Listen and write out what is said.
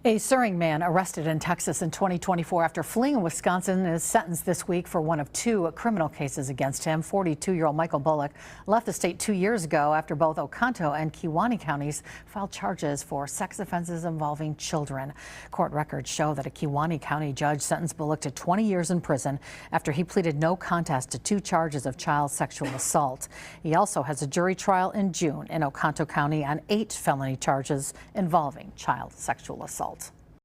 A Surrey man arrested in Texas in 2024 after fleeing Wisconsin is sentenced this week for one of two criminal cases against him. 42-year-old Michael Bullock left the state 2 years ago after both Oconto and Kewaunee counties filed charges for sex offenses involving children. Court records show that a Kewaunee County judge sentenced Bullock to 20 years in prison after he pleaded no contest to 2 charges of child sexual assault. He also has a jury trial in June in Oconto County on 8 felony charges involving child sexual assault.